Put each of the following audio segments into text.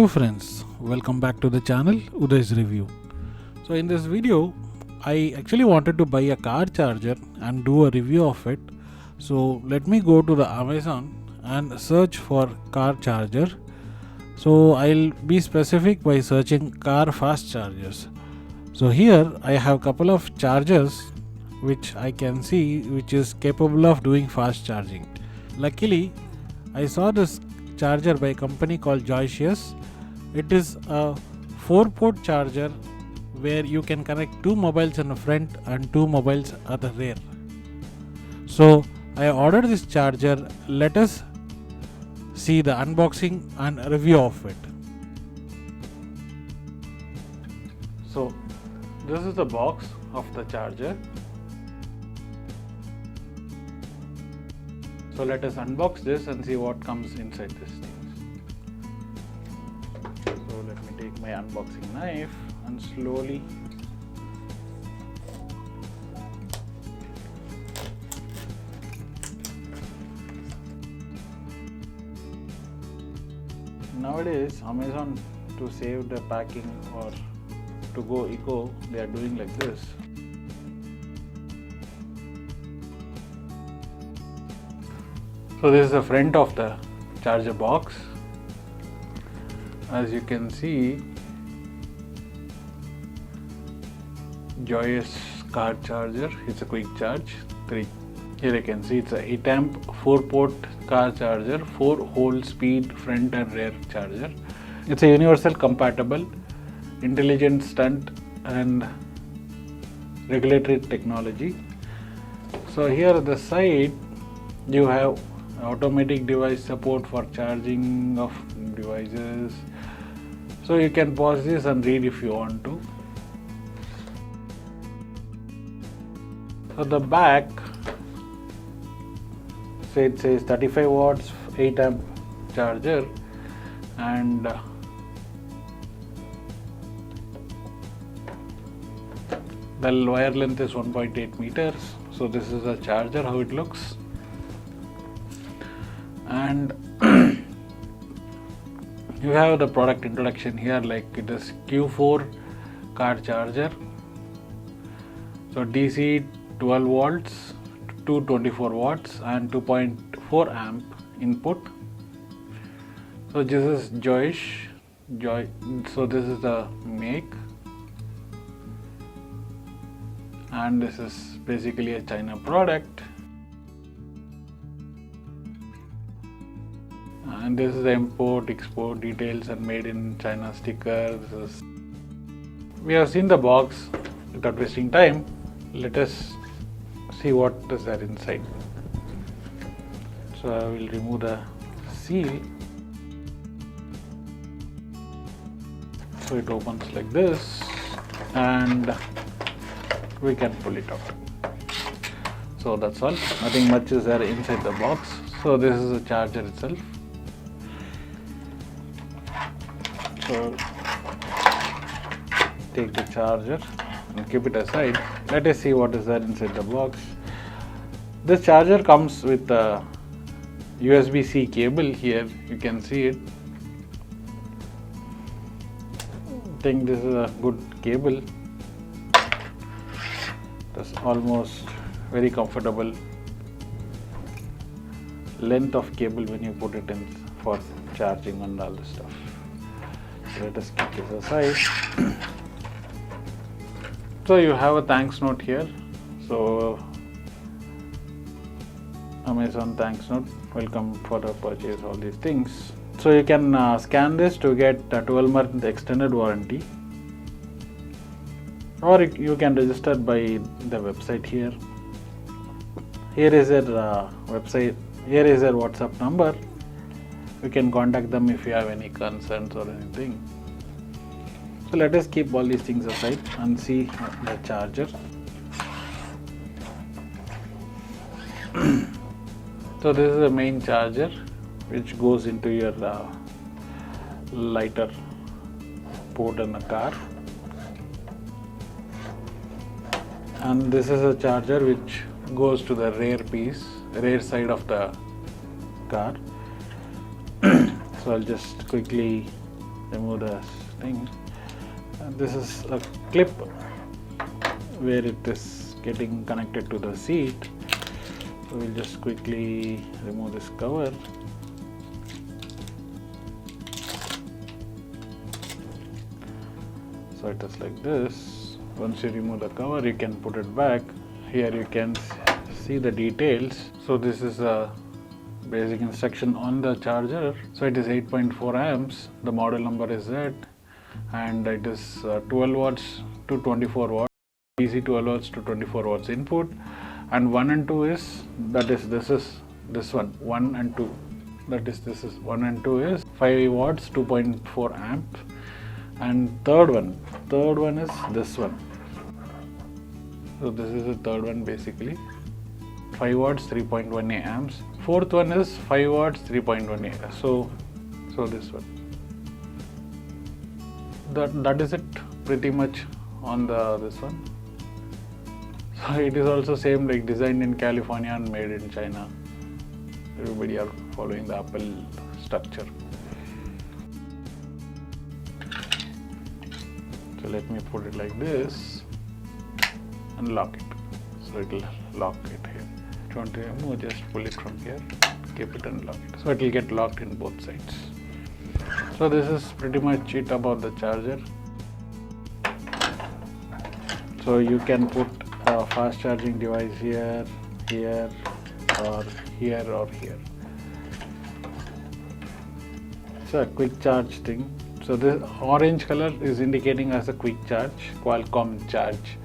Hello friends, welcome back to the channel Uday's Review. So in this video, I actually wanted to buy a car charger and do a review of it. So let me go to the Amazon and search for car charger. So I'll be specific by searching car fast chargers. So here I have couple of chargers which I can see which is capable of doing fast charging. Luckily, I saw this charger by a company called Joyous. It is a 4-port charger where you can connect 2 mobiles in the front and 2 mobiles at the rear. So I ordered this charger. Let us see the unboxing and review of it. So this is the box of the charger. So let us unbox this and see what comes inside this thing. So let me take my unboxing knife and slowly nowadays Amazon, to save the packing or to go eco, they are doing like this. So this is the front of the charger box. As you can see, Joyous car charger. It's a quick charge 3. Here you can see it's a 8 amp 4-port car charger, 4-hole speed front and rear charger. It's a universal compatible, intelligent stunt and regulatory technology. So here at the side you have automatic device support for charging of devices. So you can pause this and read if you want to. So the back, say it says 35 watts 8 amp charger and the wire length is 1.8 meters. So this is the charger, how it looks. And you have the product introduction here, like it is Q4 car charger. So DC 12 volts to 24 watts and 2.4 amp input. So this is so this is the make, and this is basically a China product. And this is the import, export details and made in China sticker. We have seen the box. Without wasting time, let us see what is there inside. So I will remove the seal. So it opens like this and we can pull it out. So that's all. Nothing much is there inside the box. So this is the charger itself. So take the charger and keep it aside. Let us see what is there inside the box. This charger comes with a USB-C cable. Here you can see it. I think this is a good cable. That's almost very comfortable length of cable when you put it in for charging and all this stuff. So let us keep this aside. So you have a thanks note here. So Amazon thanks note, welcome for the purchase, all these things. So you can scan this to get a 12-month extended warranty, or you can register by the website here. Here is their website. Here is their WhatsApp number. You can contact them if you have any concerns or anything. So let us keep all these things aside and see the charger. So this is the main charger which goes into your lighter port in the car. And this is a charger which goes to the rear side of the car. So I'll just quickly remove the thing. And this is a clip where it is getting connected to the seat. So we'll just quickly remove this cover. So it is like this. Once you remove the cover, you can put it back. Here you can see the details. So this is a basic instruction on the charger. So it is 8.4 amps. The model number is Z, and it is 12 watts to 24 watts. DC 12 watts to 24 watts input. And 1 and 2 is, this is this one, 1 and 2. This is 1 and 2 is 5 watts, 2.4 amp. And third one is this one. So this is the third one basically. 5 watts, 3.18 amps. Fourth one is 5 watts, 3.18. So this one. That is it pretty much on this one. So it is also same, like designed in California and made in China. Everybody are following the Apple structure. So let me put it like this and lock it. So it will lock it here. If you want to remove, just pull it from here, keep it and lock it. So it will get locked in both sides. So this is pretty much it about the charger. So you can put a fast charging device here, or here. It's a quick charge thing. So this orange color is indicating as a quick charge, Qualcomm charge.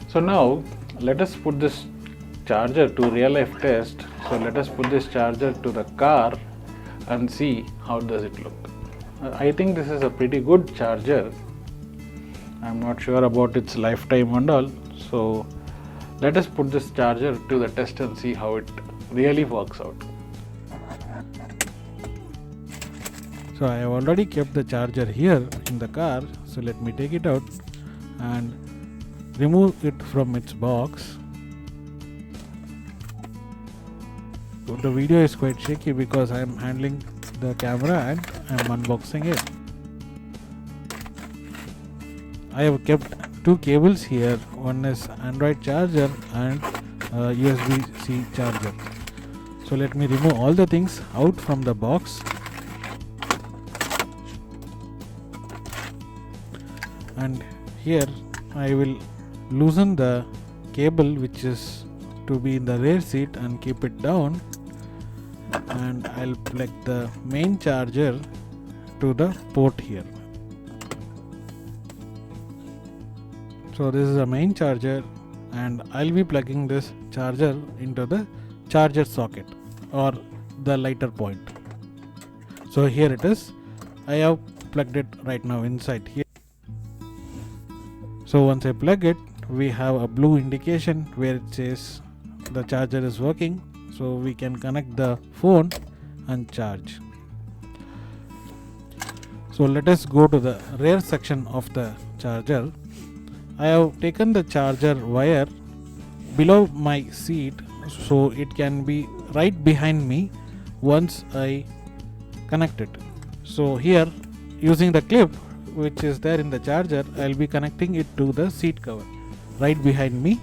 So now let us put this charger to real life test. So let us put this charger to the car and see how does it look. I think this is a pretty good charger. I'm not sure about its lifetime and all. So let us put this charger to the test and see how it really works out. So I have already kept the charger here in the car. So let me take it out and remove it from its box. So the video is quite shaky because I am handling the camera and I am unboxing it. I have kept two cables here. One is Android charger and USB-C charger. So let me remove all the things out from the box. And here I will loosen the cable which is to be in the rear seat and keep it down, and I'll plug the main charger to the port here. So this is the main charger, and I'll be plugging this charger into the charger socket or the lighter point. So here it is. I have plugged it right now inside here. So once I plug it, we have a blue indication where it says the charger is working. So we can connect the phone and charge. So let us go to the rear section of the charger. I have taken the charger wire below my seat so it can be right behind me once I connect it. So here, using the clip which is there in the charger, I'll be connecting it to the seat cover right behind me.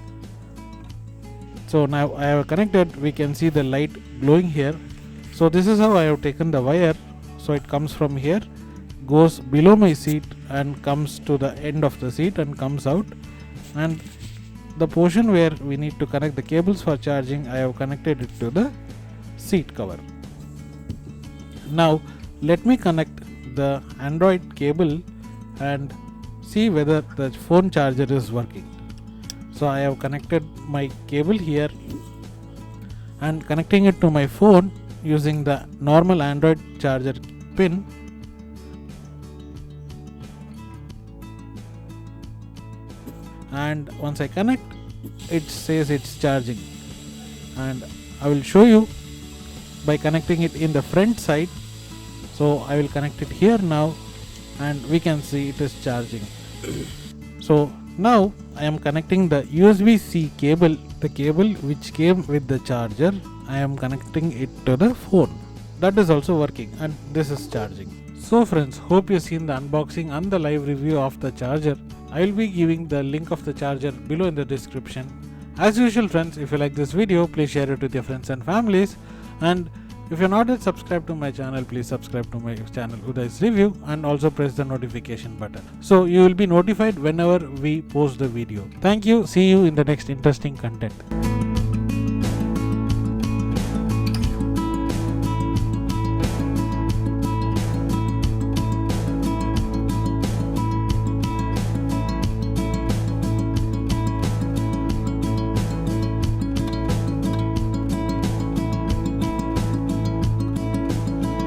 So now I have connected, we can see the light glowing here. So this is how I have taken the wire. So it comes from here, goes below my seat and comes to the end of the seat and comes out, and the portion where we need to connect the cables for charging, I have connected it to the seat cover. Now let me connect the Android cable and see whether the phone charger is working. So I have connected my cable here and connecting it to my phone using the normal Android charger pin. And once I connect, it says it's charging, and I will show you by connecting it in the front side. So I will connect it here now, and we can see it is charging. So now I am connecting the USB-C cable, the cable which came with the charger. I am connecting it to the phone. That is also working, and this is charging. So friends, hope you've seen the unboxing and the live review of the charger. I will be giving the link of the charger below in the description. As usual friends, if you like this video, please share it with your friends and families, and if you're not yet subscribed to my channel, please subscribe to my channel Uday's Review and also press the notification button, so you will be notified whenever we post the video. Thank you. See you in the next interesting content.